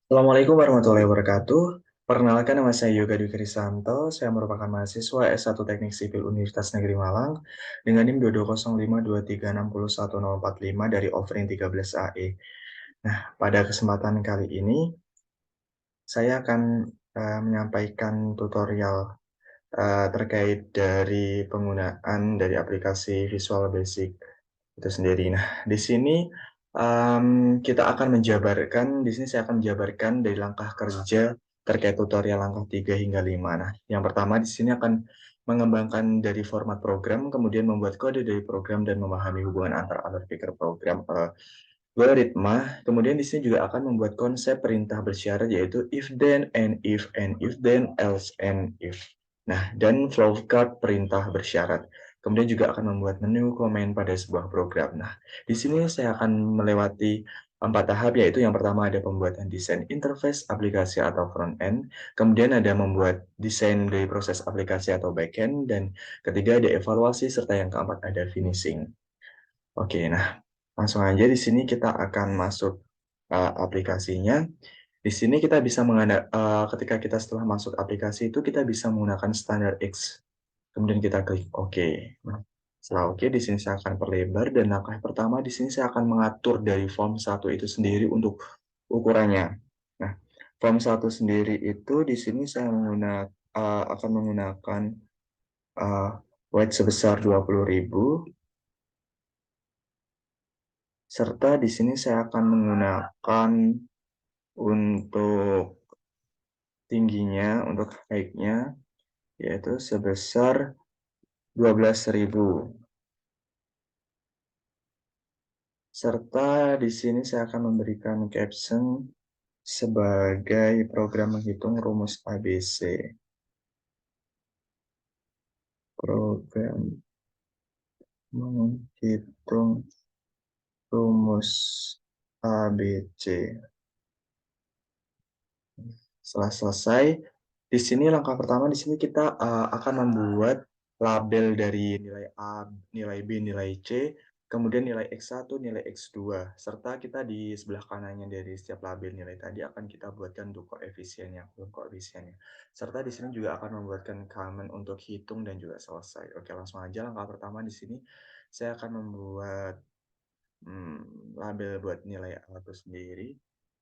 Assalamualaikum warahmatullahi wabarakatuh. Perkenalkan, nama saya Yoga Dwi Krisanto. Saya merupakan mahasiswa S1 Teknik Sipil Universitas Negeri Malang dengan NIM 22052601045 dari offering 13 AE. Nah, pada kesempatan kali ini saya akan menyampaikan tutorial terkait dari penggunaan dari aplikasi Visual Basic itu sendiri. Nah, di sini kita akan menjabarkan, di sini saya akan menjabarkan dari langkah kerja terkait tutorial langkah 3 hingga 5. Nah, yang pertama di sini akan mengembangkan dari format program, kemudian membuat kode dari program dan memahami hubungan antar alur pikir program, algoritma. Kemudian di sini juga akan membuat konsep perintah bersyarat yaitu if then and if then else and if. Nah, dan flowchart perintah bersyarat. Kemudian juga akan membuat menu komen pada sebuah program. Nah, di sini saya akan melewati 4 tahap, yaitu yang pertama ada pembuatan desain interface aplikasi atau front end, kemudian ada membuat desain dari proses aplikasi atau back end, dan ketiga ada evaluasi, serta yang keempat ada finishing. Oke, nah langsung aja di sini kita akan masuk aplikasinya. Di sini kita bisa ketika kita setelah masuk aplikasi itu kita bisa menggunakan standar X. Kemudian kita klik OK. Nah, setelah OK, di sini saya akan perlebar dan langkah pertama di sini saya akan mengatur dari form 1 itu sendiri untuk ukurannya. Nah, form 1 sendiri itu di sini saya akan menggunakan uh, weight sebesar 20.000, serta di sini saya akan menggunakan untuk tingginya, untuk height-nya, yaitu sebesar 12.000. Serta di sini saya akan memberikan caption sebagai program menghitung rumus ABC. Program menghitung rumus ABC. Setelah selesai, di sini langkah pertama di sini kita akan membuat label dari nilai A, nilai B, nilai C, kemudian nilai X1, nilai X2, serta kita di sebelah kanannya dari setiap label nilai tadi akan kita buatkan untuk koefisiennya. Serta di sini juga akan membuatkan comment untuk hitung dan juga selesai. Oke, langsung aja langkah pertama di sini saya akan membuat label buat nilai A itu sendiri.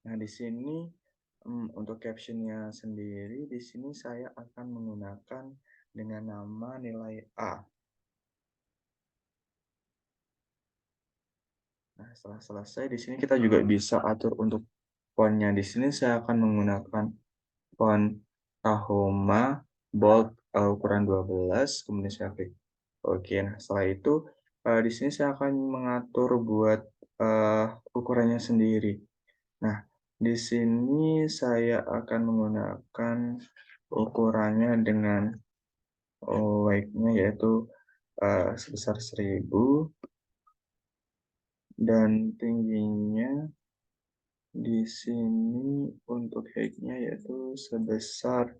Nah, di sini untuk captionnya sendiri, di sini saya akan menggunakan dengan nama nilai A. Nah, setelah selesai, di sini kita juga bisa atur untuk fontnya. Di sini saya akan menggunakan font Tahoma bold ukuran 12, kemudian saya klik Oke. Nah, setelah itu di sini saya akan mengatur buat ukurannya sendiri. Nah, di sini saya akan menggunakan ukurannya dengan weight-nya yaitu sebesar 1000 dan tingginya di sini untuk height-nya yaitu sebesar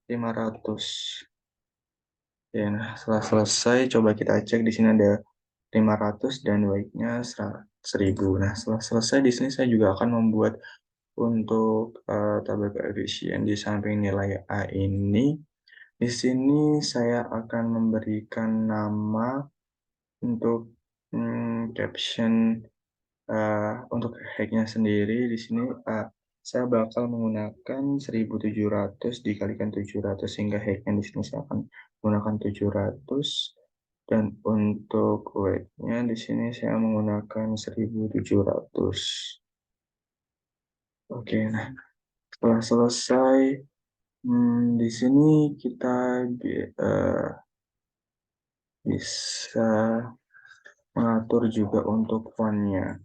500. Ya, nah setelah selesai coba kita cek di sini ada 500 dan weight-nya 1000. Nah, setelah selesai di sini saya juga akan membuat untuk tabel koefisien di samping nilai A ini. Di sini saya akan memberikan nama untuk caption untuk hacknya sendiri. Di sini saya bakal menggunakan 1700 dikalikan 700 sehingga hacknya di sini saya akan menggunakan 700, dan untuk weight-nya di sini saya menggunakan 1700. Oke, nah setelah selesai di sini kita bisa mengatur juga untuk font-nya.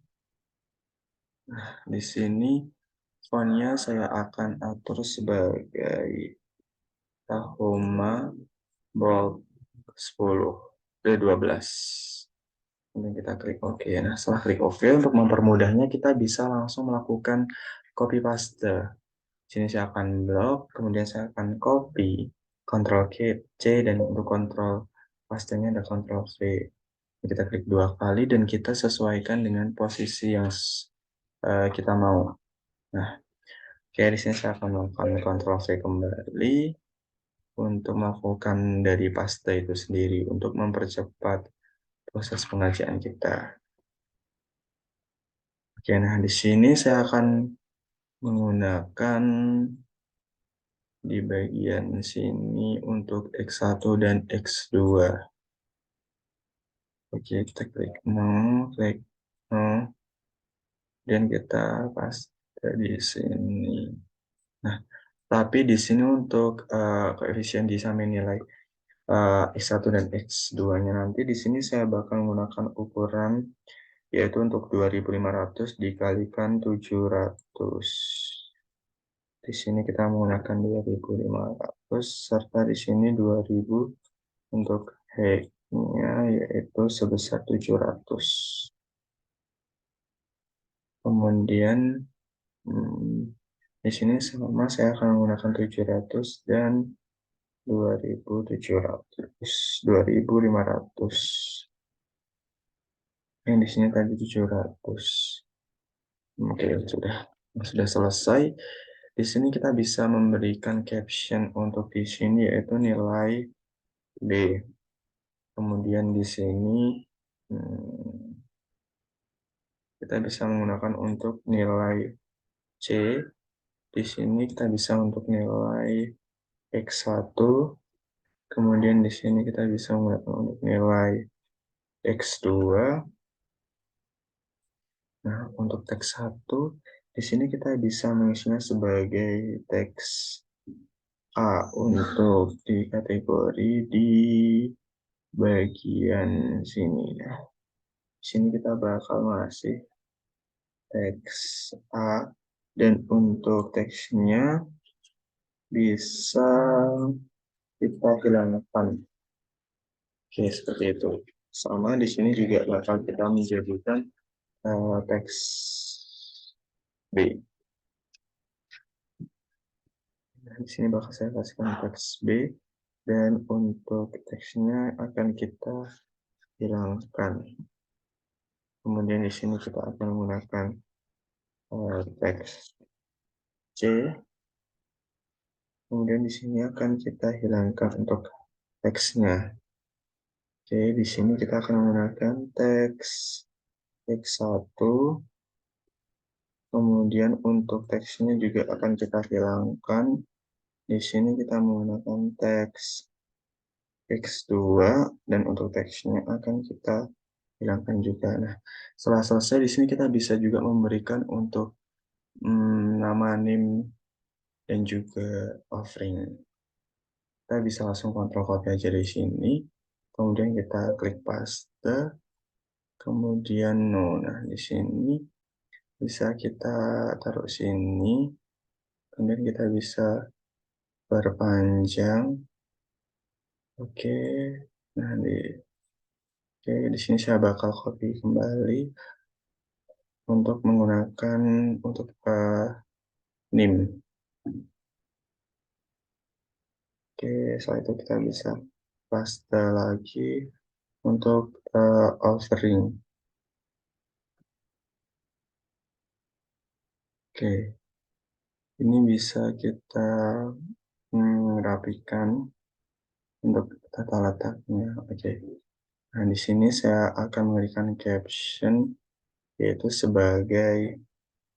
Di sini font-nya saya akan atur sebagai Tahoma Bold 10 dari 12. Kemudian kita klik OK. Nah, setelah klik OK, untuk mempermudahnya kita bisa langsung melakukan copy paste. Di sini saya akan blok, kemudian saya akan copy, Ctrl C, dan untuk Ctrl pastenya ada Ctrl V. Kita klik 2 kali dan kita sesuaikan dengan posisi yang kita mau. Nah, Oke, di sini saya akan melakukan Ctrl V kembali untuk melakukan dari paste itu sendiri untuk mempercepat proses pengerjaan kita. Oke, nah di sini saya akan menggunakan di bagian sini untuk X1 dan X2. Oke, kita klik klik dan kita paste di sini. Nah, tapi di sini untuk koefisien disamin nilai X1 dan X2-nya nanti di sini saya bakal menggunakan ukuran yaitu untuk 2500 dikalikan 700. Di sini kita menggunakan 2500 serta di sini 2000 untuk height-nya yaitu sebesar 700. Kemudian di sini sama saya akan menggunakan 700 dan 2700, 2500. Yang di sini tadi 700. Oke, sudah selesai. Di sini kita bisa memberikan caption untuk di sini yaitu nilai B. Kemudian di sini kita bisa menggunakan untuk nilai C. Di sini kita bisa untuk nilai X1. Kemudian di sini kita bisa menggunakan untuk nilai X2. Nah, untuk teks 1, di sini kita bisa mengisinya sebagai teks A untuk di kategori di bagian sini. Nah, di sini kita bakal ngasih teks A dan untuk teksnya bisa kita hilangkan. Oke, seperti itu. Sama di sini juga bakal kita menjadikan teks B. Nah, di sini bakal saya kasihkan teks B dan untuk teksnya akan kita hilangkan. Kemudian di sini kita akan menggunakan teks C. Kemudian di sini akan kita hilangkan untuk teksnya. Oke, di sini kita akan menggunakan teks X1. Kemudian untuk teksnya juga akan kita hilangkan. Di sini kita menggunakan teks X2 dan untuk teksnya akan kita hilangkan juga. Nah, setelah selesai di sini kita bisa juga memberikan untuk nama NIM dan juga offering. Kita bisa langsung kontrol copy aja di sini. Kemudian kita klik paste. Kemudian no. Nah, di sini bisa kita taruh sini. Kemudian kita bisa perpanjang. Oke. Nah, di sini saya bakal copy kembali untuk menggunakan untuk NIM. Oke, setelah itu kita bisa paste lagi untuk offering. Oke, ini bisa kita rapikan untuk tata letaknya. Oke, nah di sini saya akan memberikan caption yaitu sebagai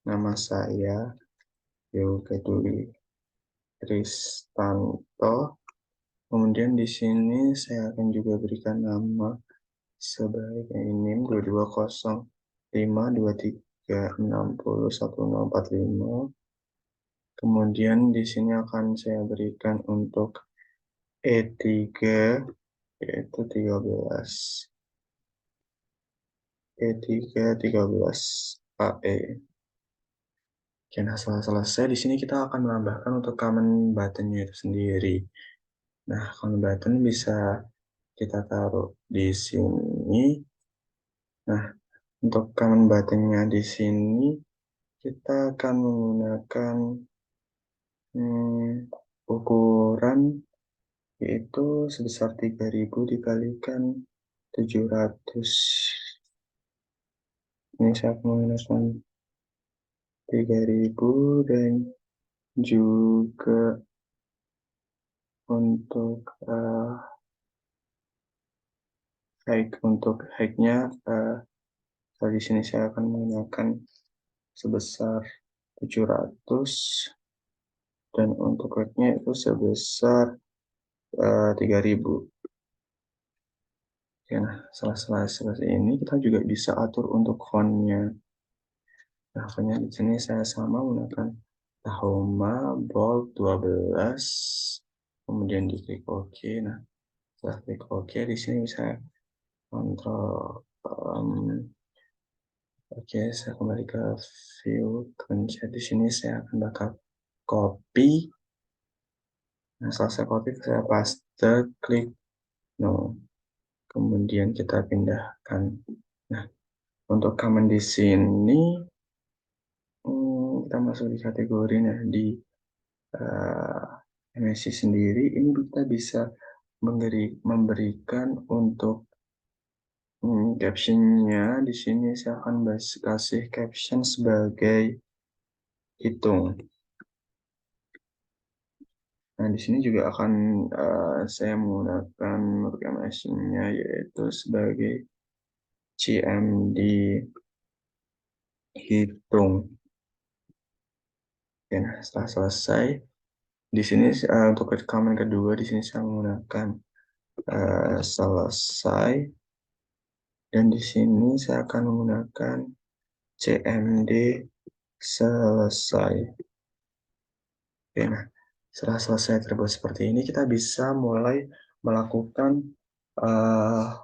nama saya Yoga Dwi Kristanto. Kemudian di sini saya akan juga berikan nama sebagai NIM 220523601045. Kemudian di sini akan saya berikan untuk E3 yaitu 13. E3 13 AE. Oke, nah setelah selesai di sini kita akan menambahkan untuk command buttonnya itu sendiri. Nah, command button bisa kita taruh di sini. Nah, untuk command buttonnya di sini kita akan menggunakan ukuran yaitu sebesar 3000 dikalikan 700. Ini saya akan menggunakan 3000 dan juga untuk height-nya, di sini saya akan menggunakan sebesar 700 dan untuk weight-nya itu sebesar 3000. Oke, nah setelah seperti ini kita juga bisa atur untuk font-nya. Nah, font-nya di sini saya sama menggunakan Tahoma Bold 12, kemudian diklik OK. Nah, setelah klik OK di sini bisa kontrol. Oke, saya kembali ke view kemudian di sini saya akan bakal copy. Nah, setelah saya copy, saya paste, klik no. Kemudian kita pindahkan. Nah, untuk comment di sini, kita masuk di kategorinya di MSC sendiri. Ini kita bisa memberikan untuk captionnya. Di sini saya akan kasih caption sebagai hitung. Nah, di sini juga akan saya menggunakan programmasinya yaitu sebagai CMD hitung. Oke, nah, setelah selesai, di sini untuk rekaman kedua di sini saya menggunakan selesai dan di sini saya akan menggunakan CMD selesai. Oke, nah setelah selesai terbuat seperti ini kita bisa mulai melakukan uh,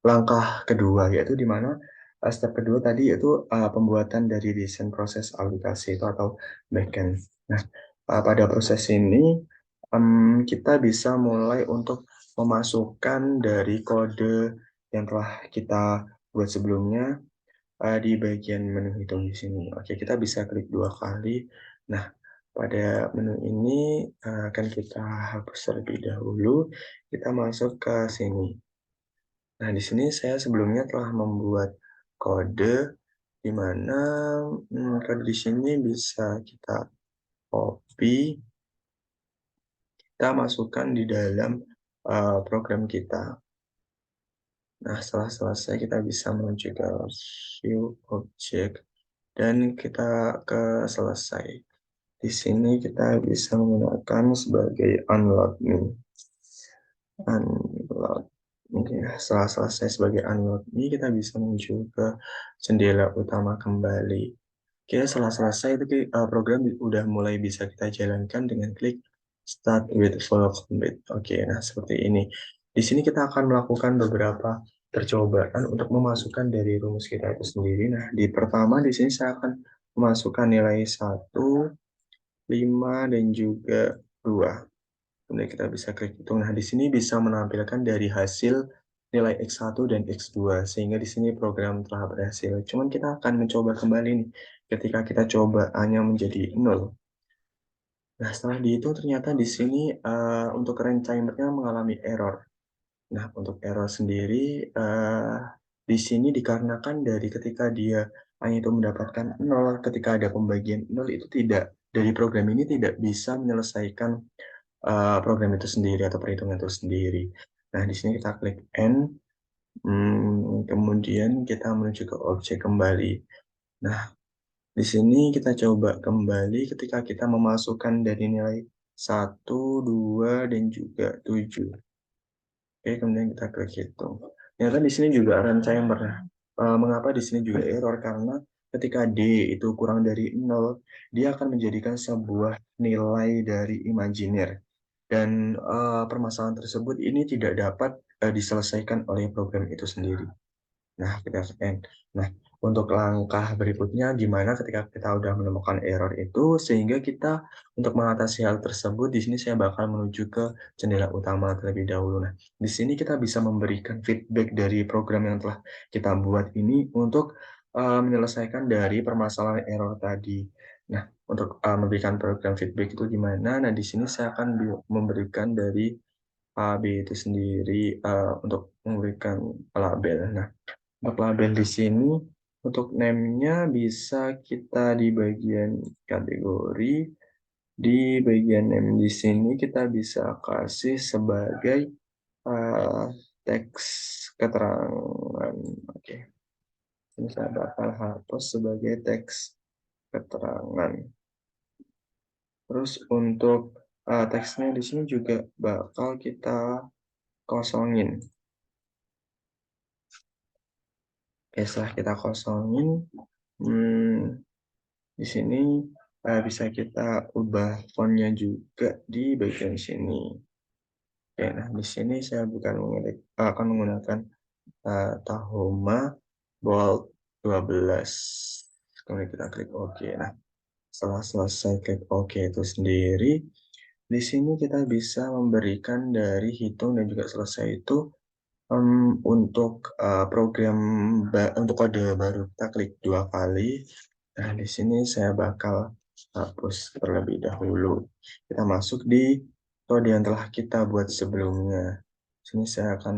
langkah kedua, yaitu di mana step kedua tadi yaitu pembuatan dari desain proses aplikasi itu atau backend. Nah, pada proses ini kita bisa mulai untuk memasukkan dari kode yang telah kita buat sebelumnya di bagian menu hitung di sini. Oke, kita bisa klik dua kali. Nah, pada menu ini akan kita hapus terlebih dahulu. Kita masuk ke sini. Nah, di sini saya sebelumnya telah membuat kode di mana kode di sini bisa kita copy, kita masukkan di dalam program kita. Nah, setelah selesai kita bisa menuju ke view object dan kita ke selesai. Di sini kita bisa menggunakan sebagai unload me. Unload. Oke, setelah selesai sebagai unload ini kita bisa menuju ke jendela utama kembali. Oke, setelah selesai itu program udah mulai bisa kita jalankan dengan klik start with flow complete. Oke, nah seperti ini. Di sini kita akan melakukan beberapa percobaan untuk memasukkan dari rumus kita itu sendiri. Nah, di pertama di sini saya akan memasukkan nilai 1, 5, dan juga 2. Kemudian kita bisa klik hitung. Nah, di sini bisa menampilkan dari hasil nilai X1 dan X2, sehingga di sini program telah berhasil. Cuman kita akan mencoba kembali nih, ketika kita coba hanya menjadi 0. Nah, setelah dihitung ternyata di sini untuk range timernya mengalami error. Nah, untuk error sendiri di sini dikarenakan dari ketika dia hanya itu mendapatkan 0, ketika ada pembagian 0 itu tidak, dari program ini tidak bisa menyelesaikan program itu sendiri atau perhitungan itu sendiri. Nah, di sini kita klik N, kemudian kita menuju ke objek kembali. Nah, di sini kita coba kembali ketika kita memasukkan dari nilai 1, 2, dan juga 7. Oke, kemudian kita klik hitung. Ternyata di sini juga ranca yang pernah. Mengapa di sini juga error? Karena ketika D itu kurang dari 0, dia akan menjadikan sebuah nilai dari imajiner. Dan permasalahan tersebut ini tidak dapat diselesaikan oleh program itu sendiri. Nah, kita end. Nah, untuk langkah berikutnya gimana ketika kita udah menemukan error itu, sehingga kita untuk mengatasi hal tersebut, di sini saya bakal menuju ke jendela utama terlebih dahulu. Nah, di sini kita bisa memberikan feedback dari program yang telah kita buat ini untuk menyelesaikan dari permasalahan error tadi. Nah, untuk memberikan program feedback itu gimana? Nah, di sini saya akan memberikan dari A, B itu sendiri untuk memberikan label. Nah, untuk label di sini, untuk name-nya bisa kita di bagian kategori, Di bagian name di sini kita bisa kasih sebagai teks keterangan. Oke, ini saya bakal hapus sebagai teks keterangan. Terus untuk teksnya di sini juga bakal kita kosongin. Oke, setelah kita kosongin, di sini bisa kita ubah fontnya juga di bagian sini. Oke, nah di sini saya akan menggunakan Tahoma Bold 12. Kemudian kita klik OK. Nah, setelah selesai klik OK itu sendiri, di sini kita bisa memberikan dari hitung dan juga selesai itu untuk untuk kode baru kita klik 2 kali. Nah, di sini saya bakal hapus terlebih dahulu. Kita masuk di kode yang telah kita buat sebelumnya. Di sini saya akan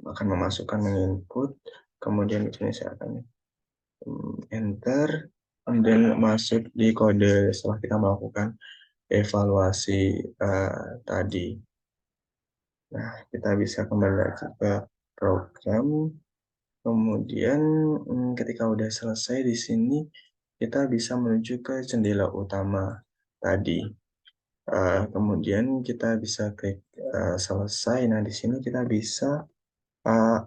memasukkan input, kemudian di sini saya akan enter, kemudian masuk di kode setelah kita melakukan evaluasi tadi. Nah, kita bisa kembali lagi ke program. Kemudian ketika udah selesai di sini, kita bisa menuju ke jendela utama tadi. Kemudian kita bisa klik selesai. Nah, di sini kita bisa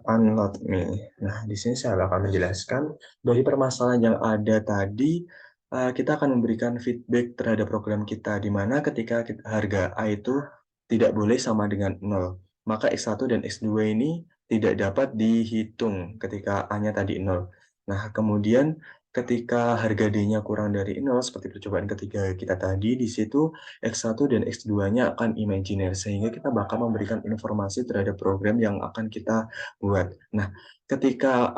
unload me. Nah, di sini saya bakal menjelaskan dari permasalahan yang ada tadi, kita akan memberikan feedback terhadap program kita, di mana ketika harga A itu tidak boleh sama dengan 0, maka X1 dan X2 ini tidak dapat dihitung ketika A-nya tadi 0. Nah, kemudian ketika harga D-nya kurang dari 0, seperti percobaan ketiga kita tadi, di situ X1 dan X2-nya akan imajiner, sehingga kita bakal memberikan informasi terhadap program yang akan kita buat. Nah, ketika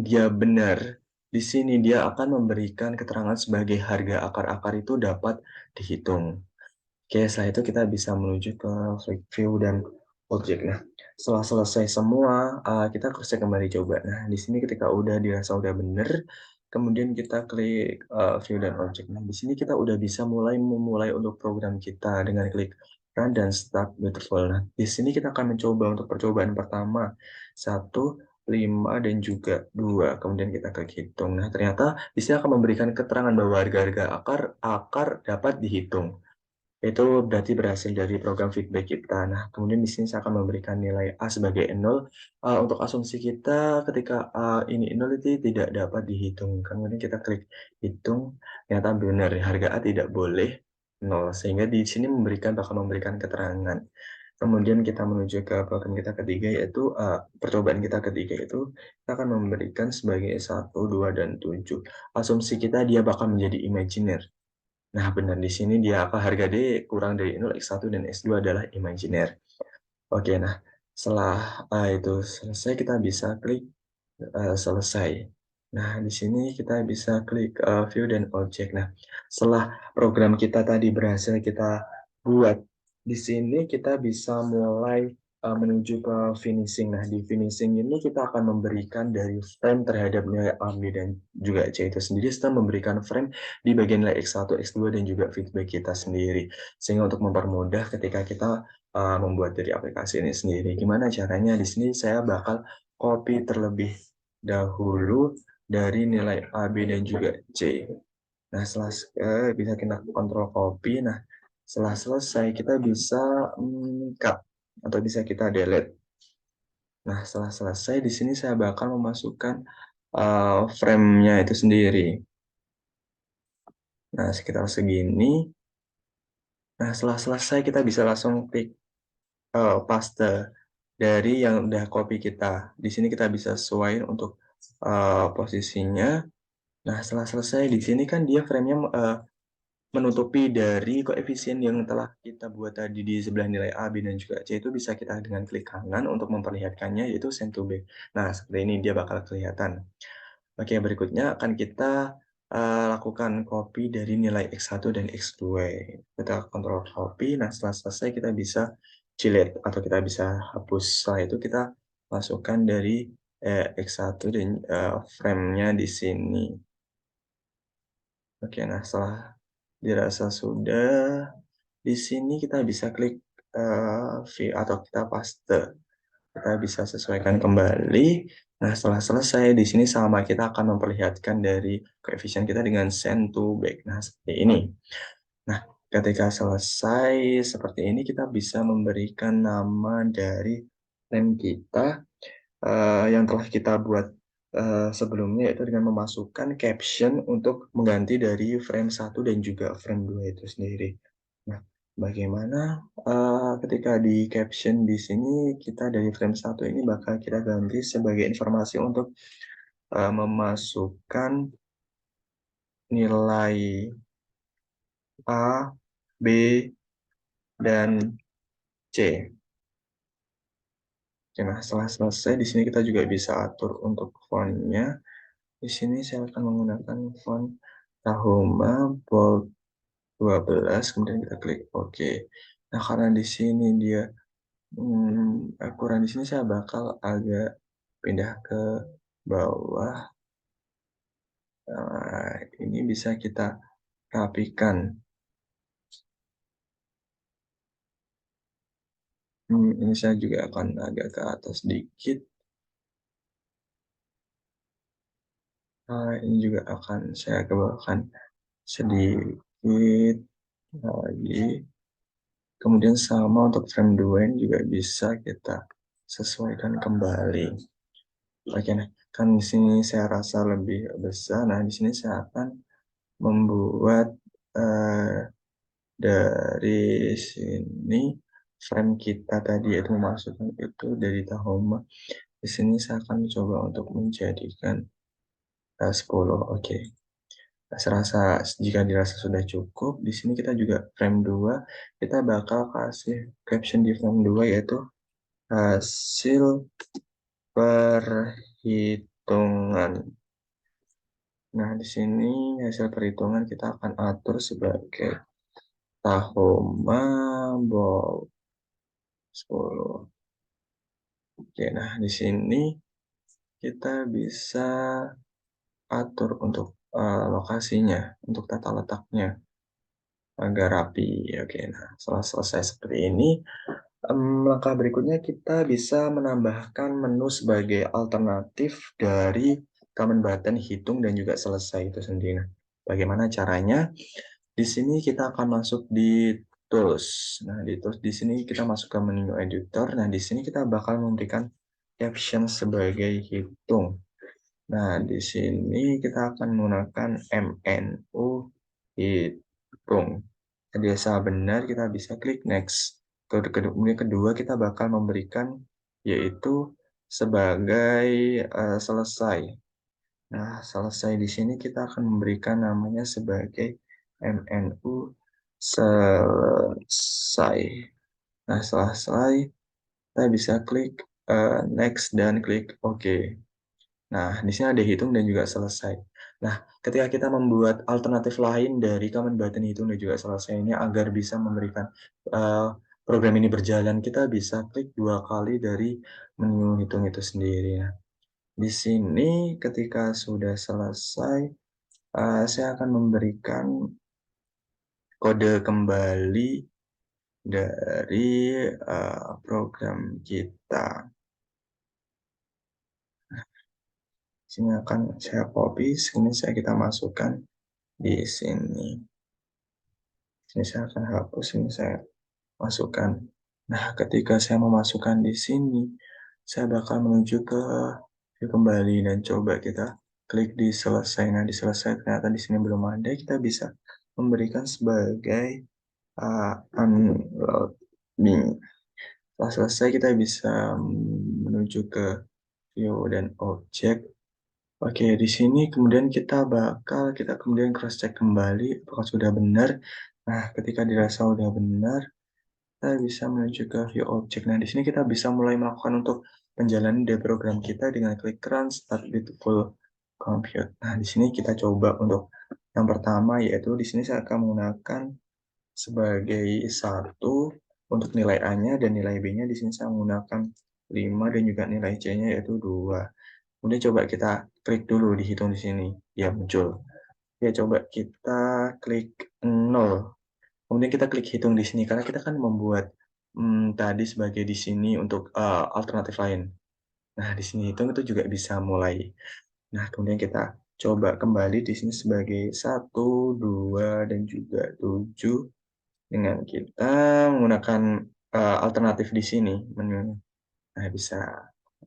dia benar, di sini dia akan memberikan keterangan sebagai harga akar-akar itu dapat dihitung. Oke, setelah itu kita bisa menuju ke view dan objek. Nah, setelah selesai semua, kita bisa kembali coba. Nah, di sini ketika udah dirasa udah benar, kemudian kita klik view dan objek. Nah, di sini kita udah bisa memulai untuk program kita dengan klik run dan start beautiful. Nah, di sini kita akan mencoba untuk percobaan pertama 1, 5 dan juga 2. Kemudian kita klik hitung. Nah, ternyata di sini akan memberikan keterangan bahwa harga-harga akar dapat dihitung. Itu berarti berhasil dari program feedback kita. Nah, kemudian di sini saya akan memberikan nilai A sebagai 0. Untuk asumsi kita ketika A ini 0 itu tidak dapat dihitung. Kemudian kita klik hitung, ternyata benar harga A tidak boleh 0. Sehingga di sini bakal memberikan keterangan. Kemudian kita menuju ke program kita ketiga, yaitu percobaan kita ketiga itu kita akan memberikan sebagai 1, 2, dan 7. Asumsi kita dia bakal menjadi imajiner. Nah, benar di sini dia harga D kurang dari 0, X1 dan X2 adalah imajiner. Oke, nah setelah itu selesai kita bisa klik selesai. Nah, di sini kita bisa klik view dan objek. Nah, setelah program kita tadi berhasil kita buat, di sini kita bisa mulai menuju ke finishing. Nah, di finishing ini kita akan memberikan dari frame terhadap nilai A, B, dan juga C itu sendiri, serta memberikan frame di bagian nilai X1, X2, dan juga feedback kita sendiri. Sehingga untuk mempermudah ketika kita membuat dari aplikasi ini sendiri. Gimana caranya? Di sini saya bakal copy terlebih dahulu dari nilai A, B, dan juga C. Nah, setelah bisa kita kontrol copy. Nah, setelah selesai kita bisa cut atau bisa kita delete. Nah, setelah selesai di sini saya bakal memasukkan frame-nya itu sendiri. Nah, sekitar segini. Nah, setelah selesai kita bisa langsung klik paste dari yang udah copy kita. Di sini kita bisa sesuaiin untuk posisinya. Nah, setelah selesai di sini kan dia frame-nya menutupi dari koefisien yang telah kita buat tadi di sebelah nilai A, B, dan juga C itu bisa kita dengan klik kanan untuk memperlihatkannya, yaitu send to back. Nah, seperti ini dia bakal kelihatan. Oke, berikutnya akan kita lakukan copy dari nilai X1 dan X2. Kita kontrol copy. Nah, setelah selesai kita bisa delete atau kita bisa hapus. Setelah itu kita masukkan dari X1 dan frame-nya di sini. Oke, nah setelah dirasa sudah, di sini kita bisa klik, view atau kita paste. Kita bisa sesuaikan kembali. Nah, setelah selesai, di sini sama kita akan memperlihatkan dari koefisien kita dengan send to back. Nah, seperti ini. Nah, ketika selesai seperti ini, kita bisa memberikan nama dari frame kita yang telah kita buat sebelumnya, yaitu dengan memasukkan caption untuk mengganti dari frame 1 dan juga frame 2 itu sendiri. Nah, bagaimana ketika di caption di sini kita dari frame 1 ini bakal kita ganti sebagai informasi untuk memasukkan nilai A, B, dan C. Oke, nah setelah selesai di sini kita juga bisa atur untuk font-nya. Di sini saya akan menggunakan font Tahoma Bold 12, kemudian kita klik OK. Nah, karena di sini dia kurang, di sini saya bakal agak pindah ke bawah. Nah, ini bisa kita rapikan. Ini saya juga akan agak ke atas sedikit. Ini juga akan saya ke bawahkan sedikit lagi. Kemudian sama untuk frame 2 ini juga bisa kita sesuaikan kembali. Oke, nah kan di sini saya rasa lebih besar. Nah, di sini saya akan membuat dari sini frame kita tadi, yaitu memasukkan itu dari Tahoma. Di sini saya akan coba untuk menjadikan 10. Oke. Nah, jika dirasa sudah cukup, di sini kita juga frame 2, kita bakal kasih caption di frame 2, yaitu hasil perhitungan. Nah, di sini hasil perhitungan kita akan atur sebagai Tahoma Bold 10. Oke, nah di sini kita bisa atur untuk lokasinya, untuk tata letaknya agar rapi. Oke, nah setelah selesai seperti ini, langkah berikutnya kita bisa menambahkan menu sebagai alternatif dari command button hitung dan juga selesai itu sendiri. Nah, bagaimana caranya? Di sini kita akan masuk di tools. Nah, di tools di sini kita masuk ke menu editor. Nah, di sini kita bakal memberikan caption sebagai hitung. Nah, di sini kita akan menggunakan menu hitung. Biasa benar, kita bisa klik next. Kemudian kedua kita bakal memberikan yaitu sebagai selesai. Nah, selesai di sini kita akan memberikan namanya sebagai menu selesai. Nah, selesai, kita bisa klik next dan klik OK. Nah, di sini ada hitung dan juga selesai. Nah, ketika kita membuat alternatif lain dari command button hitung dan juga selesai ini agar bisa memberikan program ini berjalan, kita bisa klik 2 kali dari menu hitung itu sendiri. Nah, di sini ketika sudah selesai, saya akan memberikan kode kembali dari program kita. Sini akan saya copy, sini kita masukkan di sini. Sini saya akan hapus, ini saya masukkan. Nah, ketika saya memasukkan di sini, saya bakal menuju ke view kembali dan coba kita klik di selesai. Nah, di selesai ternyata di sini belum ada, kita bisa memberikan sebagai unloading. Setelah selesai kita bisa menuju ke view dan objek. Oke, di sini kemudian kita kemudian cross check kembali apakah sudah benar. Nah, ketika dirasa sudah benar, kita bisa menuju ke view object. Nah, di sini kita bisa mulai melakukan untuk penjalanan dari program kita dengan klik run start with full compute. Nah, di sini kita coba untuk yang pertama, yaitu di sini saya akan menggunakan sebagai 1 untuk nilai A-nya, dan nilai B-nya di sini saya menggunakan 5 dan juga nilai C-nya yaitu 2. Kemudian coba kita klik dulu dihitung di sini. Ya, muncul. Oke, coba kita klik 0. Kemudian kita klik hitung di sini, karena kita kan membuat, tadi sebagai di sini untuk, alternatif lain. Nah, di sini hitung itu juga bisa mulai. Nah, kemudian kita coba kembali di sini sebagai 1, 2 dan juga 7 dengan kita menggunakan, alternatif di sini menunya. Nah, bisa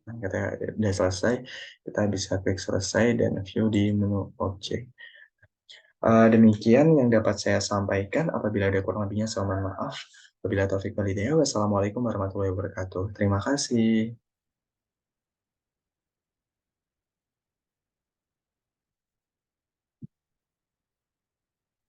nah, kita udah selesai, kita bisa klik selesai dan view di menu objek. Demikian yang dapat saya sampaikan, apabila ada kurang lebihnya saya mohon maaf. Wabillahi taufiq wal hidayah. Wassalamualaikum warahmatullahi wabarakatuh. Terima kasih.